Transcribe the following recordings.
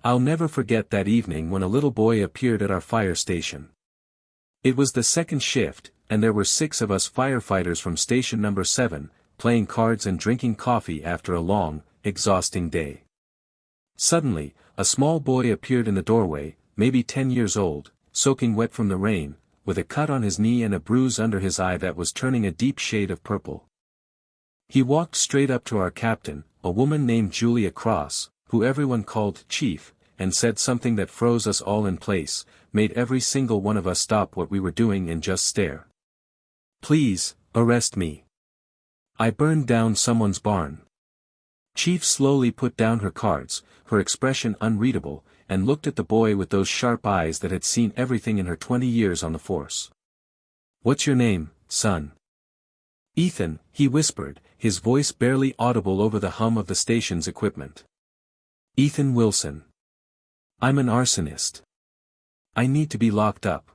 I'll never forget that evening when a little boy appeared at our fire station. It was the second shift, and there were 6 of us firefighters from station number 7, playing cards and drinking coffee after a long, exhausting day. Suddenly, a small boy appeared in the doorway, maybe 10 years old, soaking wet from the rain, with a cut on his knee and a bruise under his eye that was turning a deep shade of purple. He walked straight up to our captain, a woman named Julia Cross, who everyone called Chief, and said something that froze us all in place, made every single one of us stop what we were doing and just stare. "Please, arrest me. I burned down someone's barn." Chief slowly put down her cards, her expression unreadable, and looked at the boy with those sharp eyes that had seen everything in her 20 years on the force. "What's your name, son?" "Ethan," he whispered, his voice barely audible over the hum of the station's equipment. "Ethan Wilson. I'm an arsonist. I need to be locked up."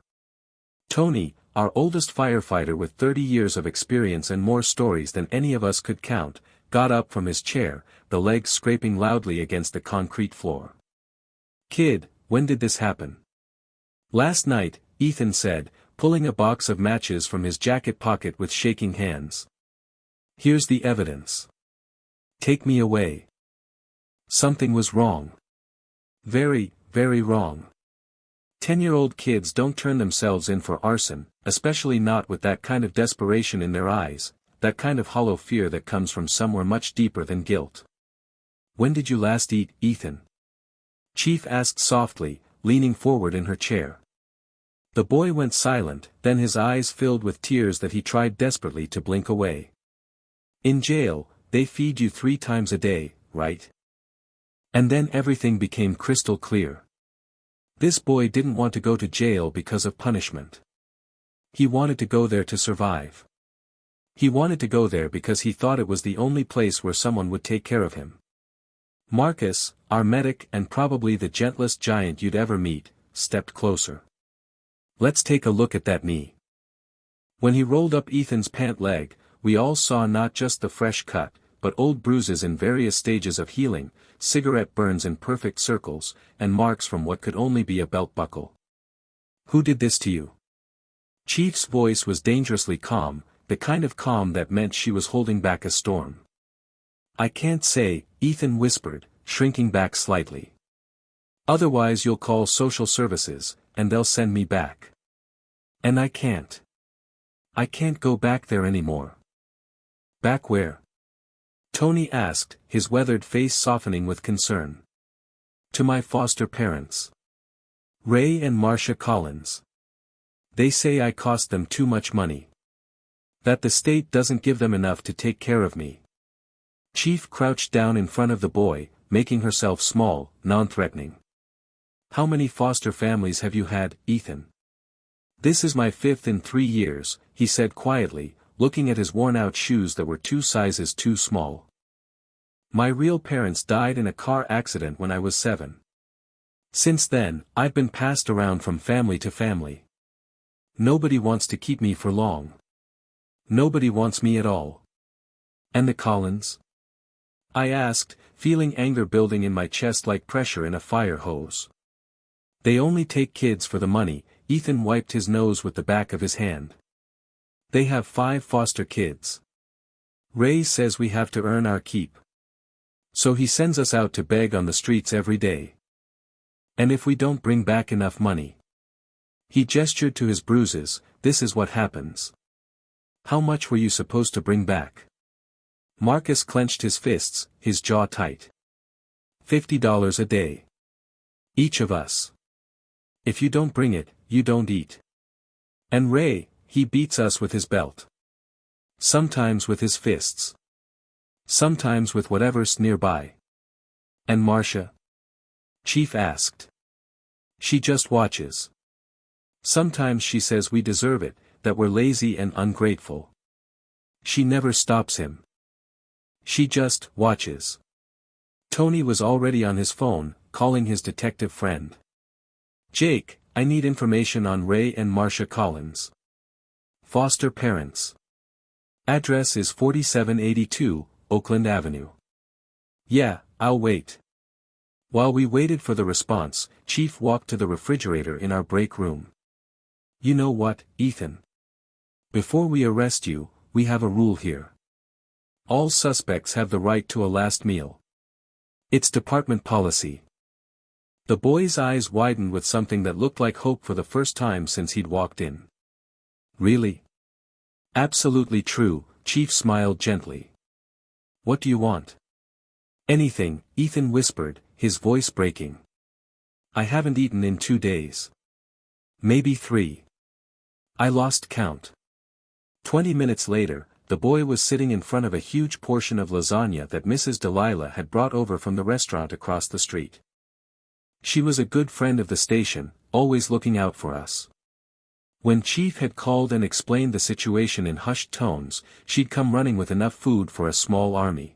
Tony, our oldest firefighter with 30 years of experience and more stories than any of us could count, got up from his chair, the legs scraping loudly against the concrete floor. "Kid, when did this happen?" "Last night," Ethan said, pulling a box of matches from his jacket pocket with shaking hands. "Here's the evidence. Take me away." Something was wrong. Very, very wrong. 10-year-old kids don't turn themselves in for arson, especially not with that kind of desperation in their eyes, that kind of hollow fear that comes from somewhere much deeper than guilt. "When did you last eat, Ethan?" Chief asked softly, leaning forward in her chair. The boy went silent, then his eyes filled with tears that he tried desperately to blink away. "In jail, they feed you 3 times a day, right?" And then everything became crystal clear. This boy didn't want to go to jail because of punishment. He wanted to go there to survive. He wanted to go there because he thought it was the only place where someone would take care of him. Marcus, our medic and probably the gentlest giant you'd ever meet, stepped closer. "Let's take a look at that knee." When he rolled up Ethan's pant leg, we all saw not just the fresh cut, but old bruises in various stages of healing, cigarette burns in perfect circles, and marks from what could only be a belt buckle. "Who did this to you?" Chief's voice was dangerously calm, the kind of calm that meant she was holding back a storm. "I can't say," Ethan whispered, shrinking back slightly. "Otherwise you'll call social services, and they'll send me back. And I can't. I can't go back there anymore." "Back where?" Tony asked, his weathered face softening with concern. "To my foster parents. Ray and Marcia Collins. They say I cost them too much money. That the state doesn't give them enough to take care of me." Chief crouched down in front of the boy, making herself small, non-threatening. "How many foster families have you had, Ethan?" "This is my 5th in 3 years, he said quietly, looking at his worn-out shoes that were 2 sizes too small. "My real parents died in a car accident when I was 7. Since then, I've been passed around from family to family. Nobody wants to keep me for long. Nobody wants me at all." "And the Collins?" I asked, feeling anger building in my chest like pressure in a fire hose. "They only take kids for the money," Ethan wiped his nose with the back of his hand. "They have 5 foster kids. Ray says we have to earn our keep. So he sends us out to beg on the streets every day. And if we don't bring back enough money." He gestured to his bruises, "This is what happens." "How much were you supposed to bring back?" Marcus clenched his fists, his jaw tight. $50 a day. Each of us. If you don't bring it, you don't eat. And Ray, he beats us with his belt. Sometimes with his fists. Sometimes with whatever's nearby. And Marcia? Chief asked. She just watches. Sometimes she says we deserve it, that we're lazy and ungrateful. She never stops him. She just watches. Tony was already on his phone, calling his detective friend. "Jake, I need information on Ray and Marcia Collins. Foster parents. Address is 4782, Oakland Avenue." "Yeah, I'll wait." While we waited for the response, Chief walked to the refrigerator in our break room. "You know what, Ethan? Before we arrest you, we have a rule here. All suspects have the right to a last meal. It's department policy." The boy's eyes widened with something that looked like hope for the first time since he'd walked in. "Really?" "Absolutely true," Chief smiled gently. "What do you want?" "Anything," Ethan whispered, his voice breaking. "I haven't eaten in 2 days. Maybe 3. I lost count." 20 minutes later, the boy was sitting in front of a huge portion of lasagna that Mrs. Delilah had brought over from the restaurant across the street. She was a good friend of the station, always looking out for us. When Chief had called and explained the situation in hushed tones, she'd come running with enough food for a small army.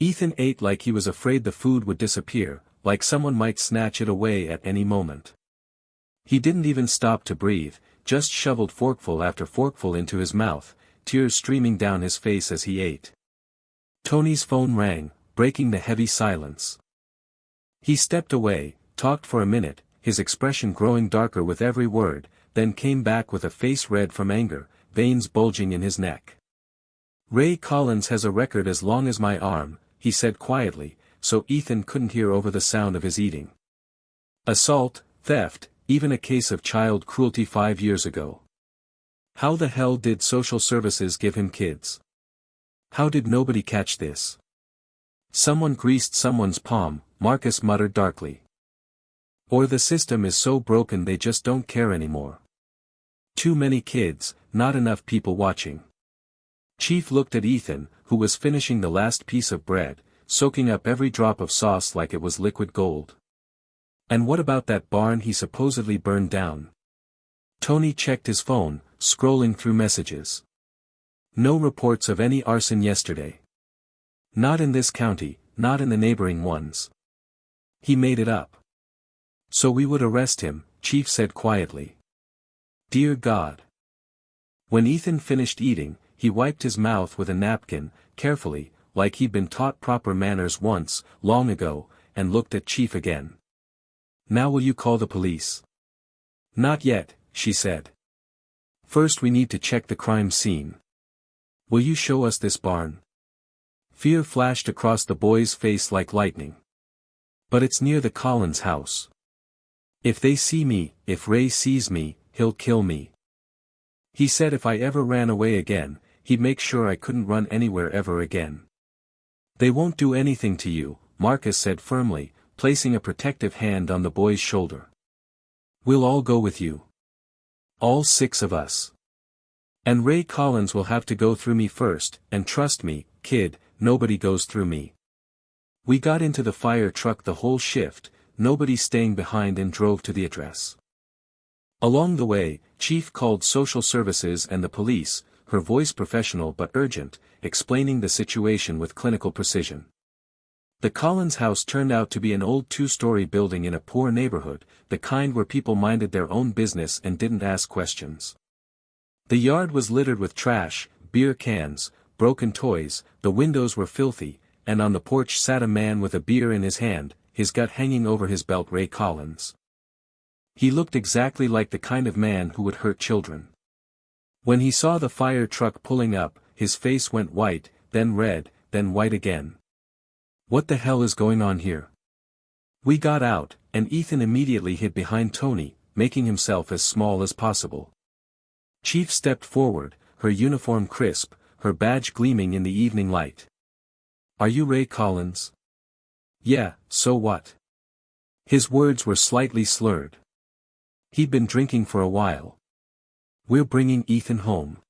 Ethan ate like he was afraid the food would disappear, like someone might snatch it away at any moment. He didn't even stop to breathe, just shoveled forkful after forkful into his mouth, tears streaming down his face as he ate. Tony's phone rang, breaking the heavy silence. He stepped away, talked for a minute, his expression growing darker with every word, then came back with a face red from anger, veins bulging in his neck. "Ray Collins has a record as long as my arm," he said quietly, so Ethan couldn't hear over the sound of his eating. "Assault, theft, even a case of child cruelty 5 years ago. How the hell did social services give him kids? How did nobody catch this?" "Someone greased someone's palm," Marcus muttered darkly. "Or the system is so broken they just don't care anymore. Too many kids, not enough people watching." Chief looked at Ethan, who was finishing the last piece of bread, soaking up every drop of sauce like it was liquid gold. "And what about that barn he supposedly burned down?" Tony checked his phone, scrolling through messages. "No reports of any arson yesterday. Not in this county, not in the neighboring ones. He made it up." "So we would arrest him," Chief said quietly. "Dear God." When Ethan finished eating, he wiped his mouth with a napkin, carefully, like he'd been taught proper manners once, long ago, and looked at Chief again. "Now will you call the police?" "Not yet," she said. "First we need to check the crime scene. Will you show us this barn?" Fear flashed across the boy's face like lightning. "But it's near the Collins house. If they see me, if Ray sees me, he'll kill me. He said if I ever ran away again, he'd make sure I couldn't run anywhere ever again." "They won't do anything to you," Marcus said firmly, placing a protective hand on the boy's shoulder. "We'll all go with you. All 6 of us. And Ray Collins will have to go through me first, and trust me, kid, nobody goes through me." We got into the fire truck the whole shift, nobody staying behind, and drove to the address. Along the way, Chief called social services and the police, her voice professional but urgent, explaining the situation with clinical precision. The Collins house turned out to be an old 2-story building in a poor neighborhood, the kind where people minded their own business and didn't ask questions. The yard was littered with trash, beer cans, broken toys, the windows were filthy, and on the porch sat a man with a beer in his hand, his gut hanging over his belt. Ray Collins. He looked exactly like the kind of man who would hurt children. When he saw the fire truck pulling up, his face went white, then red, then white again. "What the hell is going on here?" We got out, and Ethan immediately hid behind Tony, making himself as small as possible. Chief stepped forward, her uniform crisp, her badge gleaming in the evening light. "Are you Ray Collins?" "Yeah, so what?" His words were slightly slurred. He'd been drinking for a while. "We're bringing Ethan home."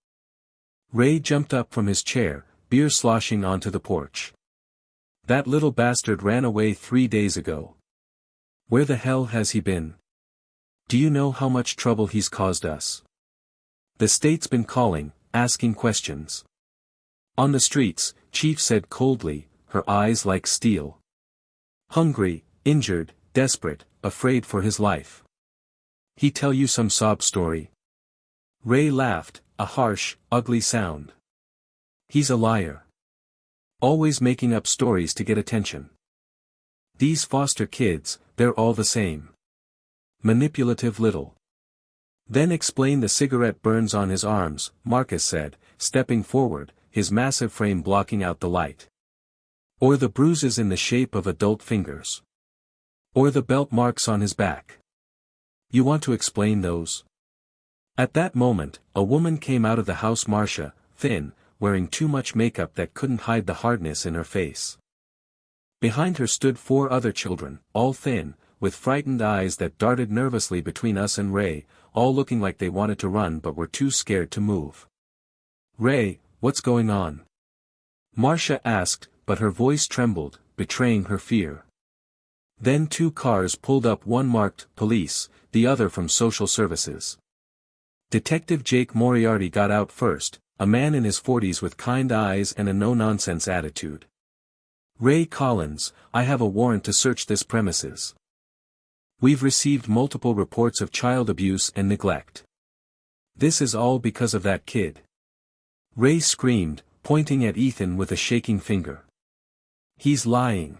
Ray jumped up from his chair, beer sloshing onto the porch. "That little bastard ran away 3 days ago. Where the hell has he been? Do you know how much trouble he's caused us? The state's been calling, asking questions." "On the streets," Chief said coldly, her eyes like steel. "Hungry, injured, desperate, afraid for his life. He tell you some sob story?" Ray laughed, a harsh, ugly sound. "He's a liar. Always making up stories to get attention. These foster kids, they're all the same. Manipulative little. Then explain the cigarette burns on his arms, Marcus said, stepping forward, his massive frame blocking out the light. Or the bruises in the shape of adult fingers. Or the belt marks on his back. You want to explain those? At that moment, a woman came out of the house, Marcia, thin, wearing too much makeup that couldn't hide the hardness in her face. Behind her stood 4 other children, all thin, with frightened eyes that darted nervously between us and Ray, all looking like they wanted to run but were too scared to move. "Ray, what's going on?" Marcia asked, but her voice trembled, betraying her fear. Then 2 cars pulled up, one marked "Police," the other from Social Services. Detective Jake Moriarty got out first, a man in his 40s with kind eyes and a no-nonsense attitude. "Ray Collins, I have a warrant to search this premises. We've received multiple reports of child abuse and neglect. This is all because of that kid." Ray screamed, pointing at Ethan with a shaking finger. "He's lying.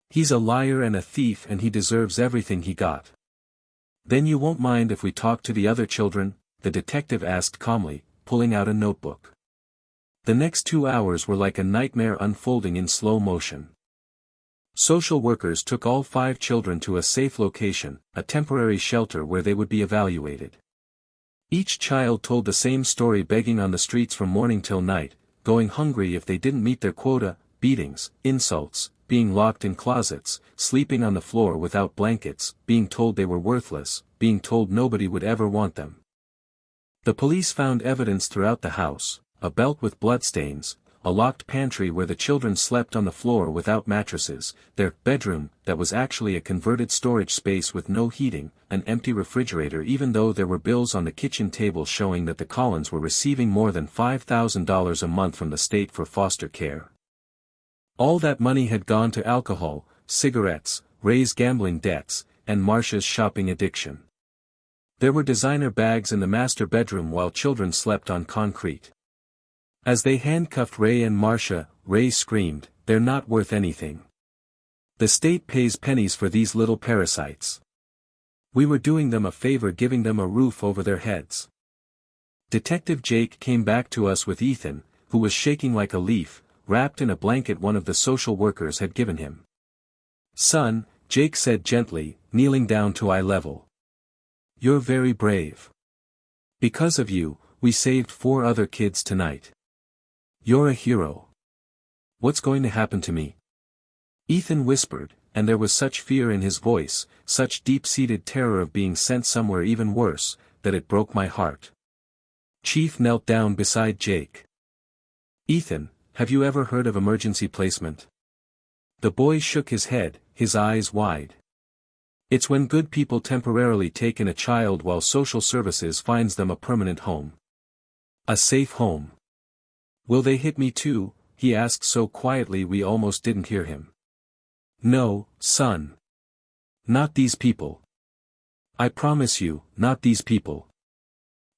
He's a liar and a thief, and he deserves everything he got." "Then you won't mind if we talk to the other children?" the detective asked calmly, pulling out a notebook. The next 2 hours were like a nightmare unfolding in slow motion. Social workers took all 5 children to a safe location, a temporary shelter where they would be evaluated. Each child told the same story, begging on the streets from morning till night, going hungry if they didn't meet their quota, beatings, insults, being locked in closets, sleeping on the floor without blankets, being told they were worthless, being told nobody would ever want them. The police found evidence throughout the house: a belt with bloodstains, a locked pantry where the children slept on the floor without mattresses, their bedroom that was actually a converted storage space with no heating, an empty refrigerator even though there were bills on the kitchen table showing that the Collins were receiving more than $5,000 a month from the state for foster care. All that money had gone to alcohol, cigarettes, Ray's gambling debts, and Marcia's shopping addiction. There were designer bags in the master bedroom while children slept on concrete. As they handcuffed Ray and Marcia, Ray screamed, "They're not worth anything. The state pays pennies for these little parasites. We were doing them a favor giving them a roof over their heads." Detective Jake came back to us with Ethan, who was shaking like a leaf, wrapped in a blanket one of the social workers had given him. "Son," Jake said gently, kneeling down to eye level. "You're very brave. Because of you, we saved 4 other kids tonight. You're a hero. What's going to happen to me?" Ethan whispered, and there was such fear in his voice, such deep-seated terror of being sent somewhere even worse, that it broke my heart. Chief knelt down beside Jake. "Ethan, have you ever heard of emergency placement?" The boy shook his head, his eyes wide. "It's when good people temporarily take in a child while social services finds them a permanent home. A safe home." "Will they hit me too?" he asked so quietly we almost didn't hear him. "No, son. Not these people. I promise you, not these people."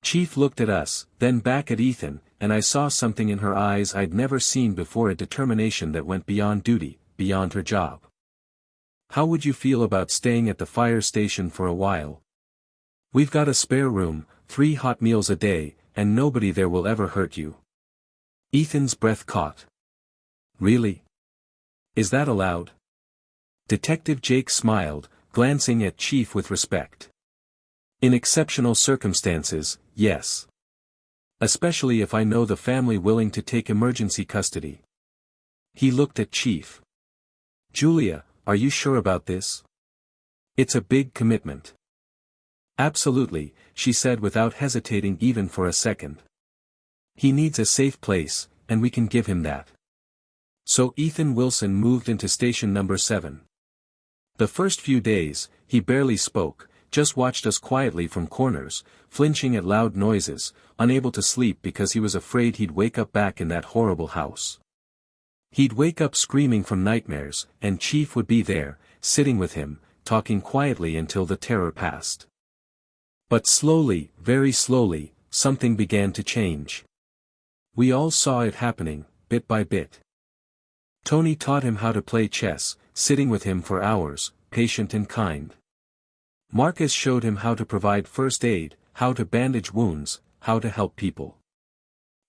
Chief looked at us, then back at Ethan, and I saw something in her eyes I'd never seen before, a determination that went beyond duty, beyond her job. "How would you feel about staying at the fire station for a while? We've got a spare room, 3 hot meals a day, and nobody there will ever hurt you." Ethan's breath caught. "Really? Is that allowed?" Detective Jake smiled, glancing at Chief with respect. "In exceptional circumstances, yes. Especially if I know the family willing to take emergency custody." He looked at Chief. "Julia, are you sure about this? It's a big commitment." "Absolutely," she said without hesitating even for a second. "He needs a safe place, and we can give him that." So Ethan Wilson moved into station number 7. The first few days, he barely spoke, just watched us quietly from corners, flinching at loud noises, unable to sleep because he was afraid he'd wake up back in that horrible house. He'd wake up screaming from nightmares, and Chief would be there, sitting with him, talking quietly until the terror passed. But slowly, very slowly, something began to change. We all saw it happening, bit by bit. Tony taught him how to play chess, sitting with him for hours, patient and kind. Marcus showed him how to provide first aid, how to bandage wounds, how to help people.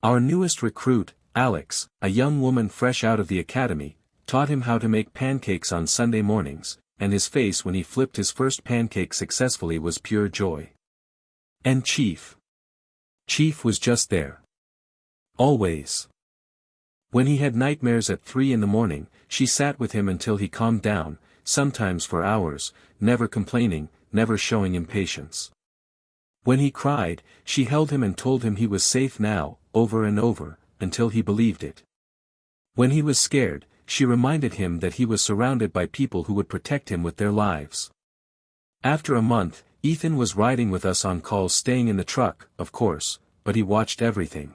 Our newest recruit, Alex, a young woman fresh out of the academy, taught him how to make pancakes on Sunday mornings, and his face when he flipped his first pancake successfully was pure joy. And Chief. Chief was just there. Always. When he had nightmares at 3 in the morning, she sat with him until he calmed down, sometimes for hours, never complaining, never showing impatience. When he cried, she held him and told him he was safe now, over and over, until he believed it. When he was scared, she reminded him that he was surrounded by people who would protect him with their lives. After a month, Ethan was riding with us on calls, staying in the truck, of course, but he watched everything.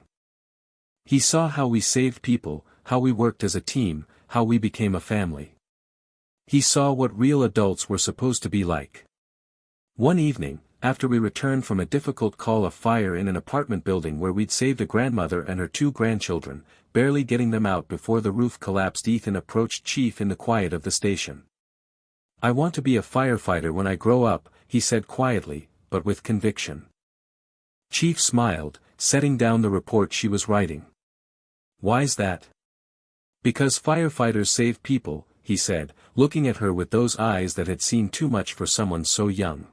He saw how we saved people, how we worked as a team, how we became a family. He saw what real adults were supposed to be like. One evening, after we returned from a difficult call of fire in an apartment building where we'd saved a grandmother and her 2 grandchildren, barely getting them out before the roof collapsed, Ethan approached Chief in the quiet of the station. "I want to be a firefighter when I grow up," he said quietly, but with conviction. Chief smiled, setting down the report she was writing. "Why's that?" "Because firefighters save people," he said, looking at her with those eyes that had seen too much for someone so young.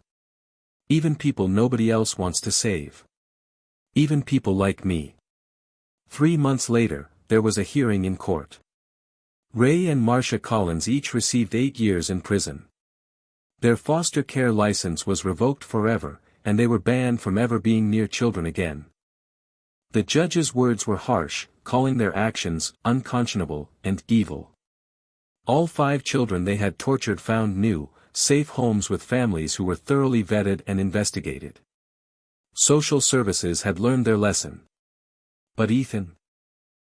"Even people nobody else wants to save. Even people like me." 3 months later, there was a hearing in court. Ray and Marcia Collins each received 8 years in prison. Their foster care license was revoked forever, and they were banned from ever being near children again. The judge's words were harsh, calling their actions unconscionable and evil. All 5 children they had tortured found new, safe homes with families who were thoroughly vetted and investigated. Social services had learned their lesson. But Ethan?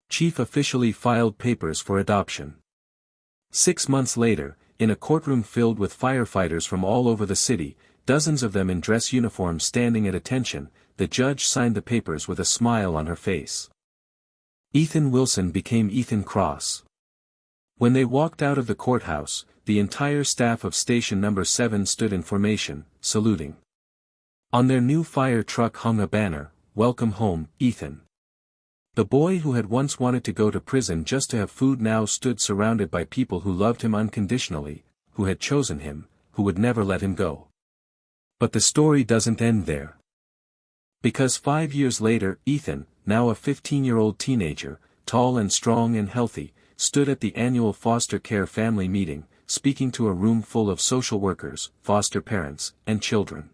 Chief officially filed papers for adoption. 6 months later, in a courtroom filled with firefighters from all over the city, dozens of them in dress uniforms standing at attention, the judge signed the papers with a smile on her face. Ethan Wilson became Ethan Cross. When they walked out of the courthouse, the entire staff of Station Number 7 stood in formation, saluting. On their new fire truck hung a banner, "Welcome home, Ethan." The boy who had once wanted to go to prison just to have food now stood surrounded by people who loved him unconditionally, who had chosen him, who would never let him go. But the story doesn't end there. Because 5 years later, Ethan, now a 15-year-old teenager, tall and strong and healthy, stood at the annual foster care family meeting, speaking to a room full of social workers, foster parents, and children.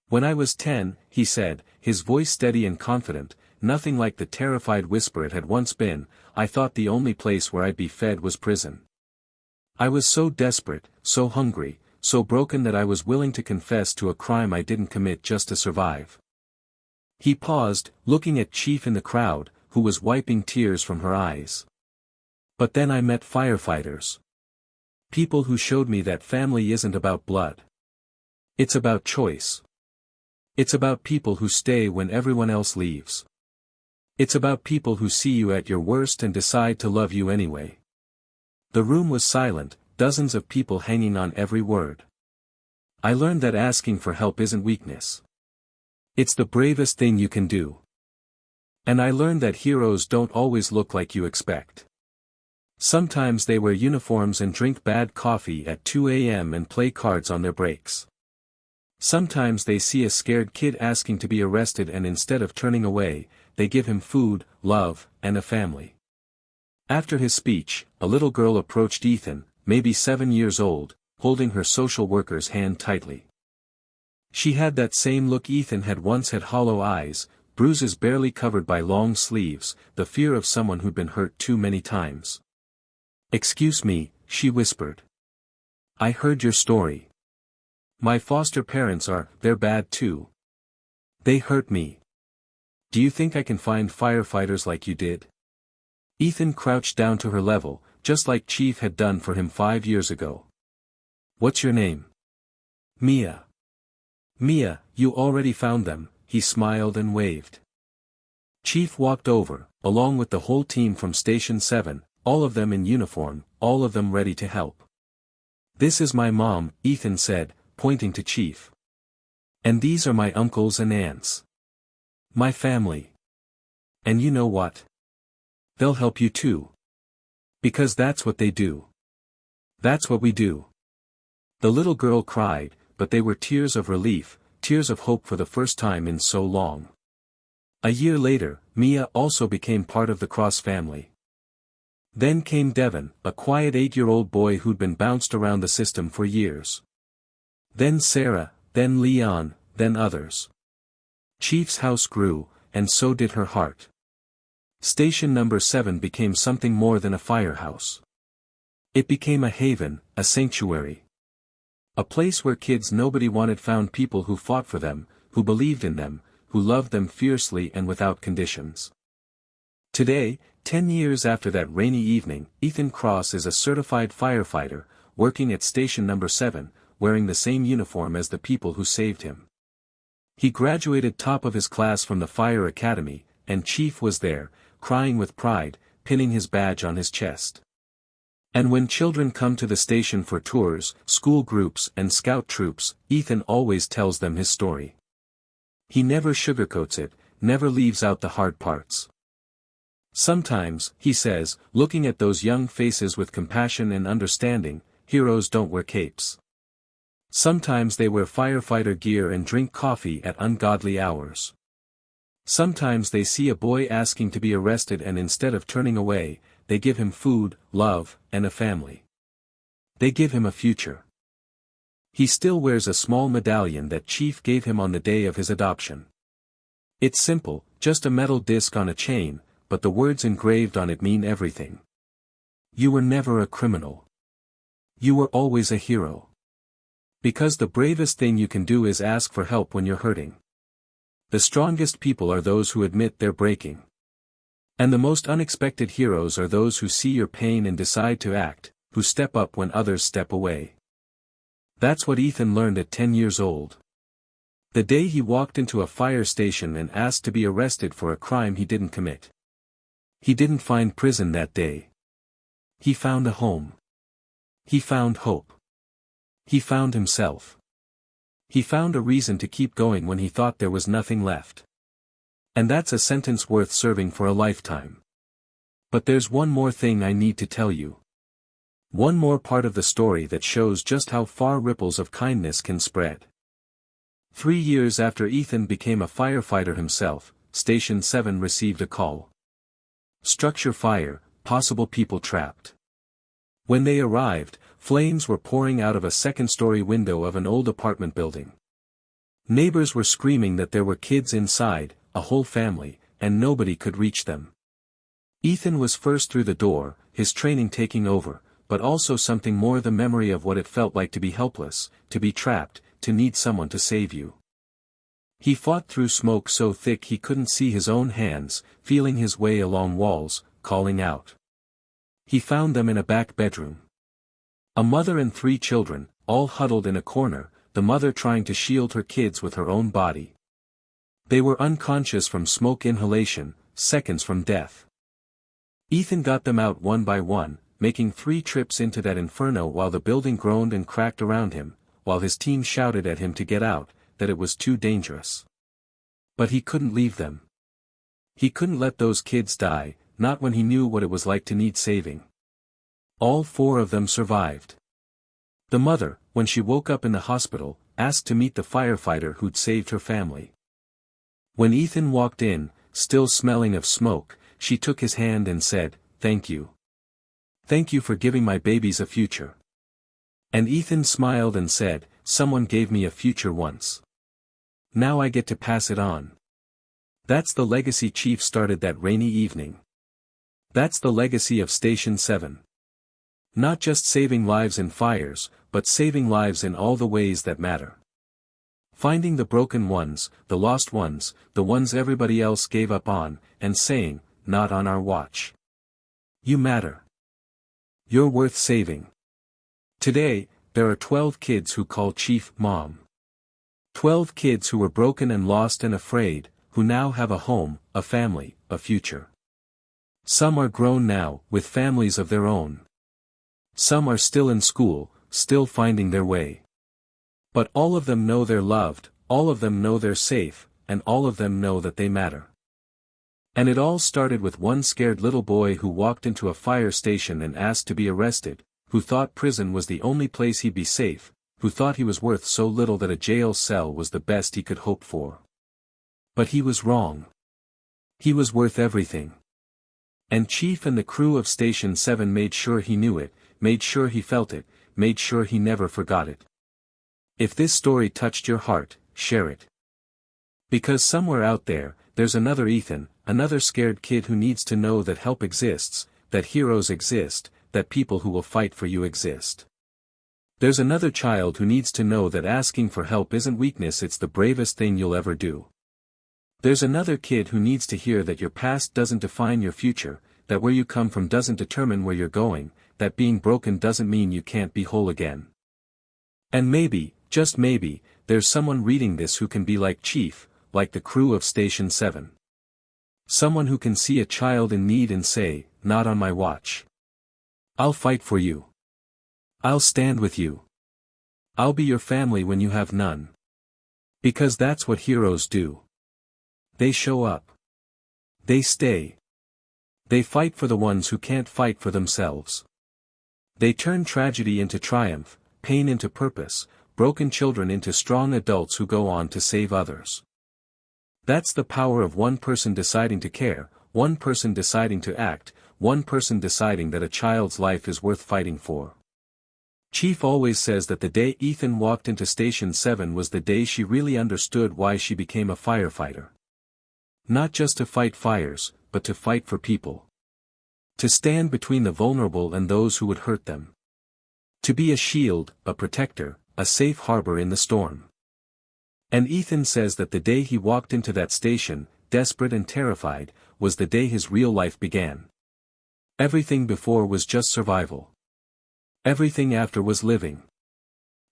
"When I was 10, he said, his voice steady and confident, nothing like the terrified whisper it had once been, "I thought the only place where I'd be fed was prison. I was so desperate, so hungry, so broken that I was willing to confess to a crime I didn't commit just to survive." He paused, looking at Chief in the crowd, who was wiping tears from her eyes. "But then I met firefighters. People who showed me that family isn't about blood. It's about choice. It's about people who stay when everyone else leaves. It's about people who see you at your worst and decide to love you anyway." The room was silent, dozens of people hanging on every word. "I learned that asking for help isn't weakness. It's the bravest thing you can do. And I learned that heroes don't always look like you expect. Sometimes they wear uniforms and drink bad coffee at 2 a.m. and play cards on their breaks. Sometimes they see a scared kid asking to be arrested and instead of turning away, they give him food, love, and a family." After his speech, a little girl approached Ethan, maybe 7 years old, holding her social worker's hand tightly. She had that same look Ethan had once had: hollow eyes, bruises barely covered by long sleeves, the fear of someone who'd been hurt too many times. "Excuse me," she whispered. "I heard your story. My foster parents they're bad too. They hurt me. Do you think I can find firefighters like you did?" Ethan crouched down to her level, just like Chief had done for him 5 years ago. "What's your name?" "Mia." "Mia, you already found them," he smiled and waved. Chief walked over, along with the whole team from Station 7, all of them in uniform, all of them ready to help. "This is my mom," Ethan said, pointing to Chief. "And these are my uncles and aunts. My family. And you know what? They'll help you too. Because that's what they do. That's what we do." The little girl cried, but they were tears of relief, tears of hope for the first time in so long. A year later, Mia also became part of the Cross family. Then came Devon, a quiet 8-year-old boy who'd been bounced around the system for years. Then Sarah, then Leon, then others. Chief's house grew, and so did her heart. Station number 7 became something more than a firehouse. It became a haven, a sanctuary. A place where kids nobody wanted found people who fought for them, who believed in them, who loved them fiercely and without conditions. Today, 10 years after that rainy evening, Ethan Cross is a certified firefighter, working at Station number 7, wearing the same uniform as the people who saved him. He graduated top of his class from the fire academy, and Chief was there, crying with pride, pinning his badge on his chest. And when children come to the station for tours, school groups and scout troops, Ethan always tells them his story. He never sugarcoats it, never leaves out the hard parts. "Sometimes," he says, looking at those young faces with compassion and understanding, "heroes don't wear capes. Sometimes they wear firefighter gear and drink coffee at ungodly hours. Sometimes they see a boy asking to be arrested and instead of turning away, they give him food, love, and a family. They give him a future." He still wears a small medallion that Chief gave him on the day of his adoption. It's simple, just a metal disc on a chain, but the words engraved on it mean everything. You were never a criminal. You were always a hero. Because the bravest thing you can do is ask for help when you're hurting. The strongest people are those who admit they're breaking. And the most unexpected heroes are those who see your pain and decide to act, who step up when others step away. That's what Ethan learned at 10 years old. The day he walked into a fire station and asked to be arrested for a crime he didn't commit. He didn't find prison that day. He found a home. He found hope. He found himself. He found a reason to keep going when he thought there was nothing left. And that's a sentence worth serving for a lifetime. But there's one more thing I need to tell you. One more part of the story that shows just how far ripples of kindness can spread. 3 years after Ethan became a firefighter himself, Station 7 received a call. Structure fire, possible people trapped. When they arrived, flames were pouring out of a second-story window of an old apartment building. Neighbors were screaming that there were kids inside, a whole family, and nobody could reach them. Ethan was first through the door, his training taking over, but also something more: the memory of what it felt like to be helpless, to be trapped, to need someone to save you. He fought through smoke so thick he couldn't see his own hands, feeling his way along walls, calling out. He found them in a back bedroom. A mother and 3 children, all huddled in a corner, the mother trying to shield her kids with her own body. They were unconscious from smoke inhalation, seconds from death. Ethan got them out one by one, making 3 trips into that inferno while the building groaned and cracked around him, while his team shouted at him to get out, that it was too dangerous. But he couldn't leave them. He couldn't let those kids die, not when he knew what it was like to need saving. All 4 of them survived. The mother, when she woke up in the hospital, asked to meet the firefighter who'd saved her family. When Ethan walked in, still smelling of smoke, she took his hand and said, "Thank you. Thank you for giving my babies a future." And Ethan smiled and said, "Someone gave me a future once. Now I get to pass it on." That's the legacy Chief started that rainy evening. That's the legacy of Station 7. Not just saving lives in fires, but saving lives in all the ways that matter. Finding the broken ones, the lost ones, the ones everybody else gave up on, and saying, "Not on our watch. You matter. You're worth saving." Today, there are 12 kids who call Chief Mom. 12 kids who were broken and lost and afraid, who now have a home, a family, a future. Some are grown now, with families of their own. Some are still in school, still finding their way. But all of them know they're loved, all of them know they're safe, and all of them know that they matter. And it all started with one scared little boy who walked into a fire station and asked to be arrested, who thought prison was the only place he'd be safe, who thought he was worth so little that a jail cell was the best he could hope for. But he was wrong. He was worth everything. And Chief and the crew of Station 7 made sure he knew it, made sure he felt it, made sure he never forgot it. If this story touched your heart, share it. Because somewhere out there, there's another Ethan, another scared kid who needs to know that help exists, that heroes exist, that people who will fight for you exist. There's another child who needs to know that asking for help isn't weakness, it's the bravest thing you'll ever do. There's another kid who needs to hear that your past doesn't define your future, that where you come from doesn't determine where you're going, that being broken doesn't mean you can't be whole again. And maybe, just maybe, there's someone reading this who can be like Chief, like the crew of Station 7. Someone who can see a child in need and say, "Not on my watch. I'll fight for you. I'll stand with you. I'll be your family when you have none." Because that's what heroes do. They show up. They stay. They fight for the ones who can't fight for themselves. They turn tragedy into triumph, pain into purpose, broken children into strong adults who go on to save others. That's the power of one person deciding to care, one person deciding to act, one person deciding that a child's life is worth fighting for. Chief always says that the day Ethan walked into Station 7 was the day she really understood why she became a firefighter. Not just to fight fires, but to fight for people. To stand between the vulnerable and those who would hurt them. To be a shield, a protector, a safe harbor in the storm. And Ethan says that the day he walked into that station, desperate and terrified, was the day his real life began. Everything before was just survival. Everything after was living.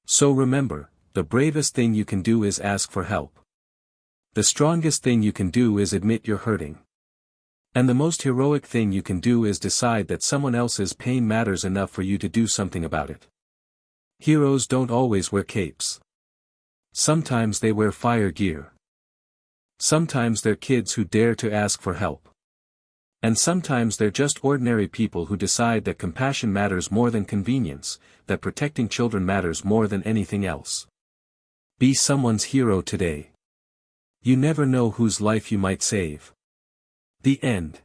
So remember, the bravest thing you can do is ask for help. The strongest thing you can do is admit you're hurting. And the most heroic thing you can do is decide that someone else's pain matters enough for you to do something about it. Heroes don't always wear capes. Sometimes they wear fire gear. Sometimes they're kids who dare to ask for help. And sometimes they're just ordinary people who decide that compassion matters more than convenience, that protecting children matters more than anything else. Be someone's hero today. You never know whose life you might save. The end.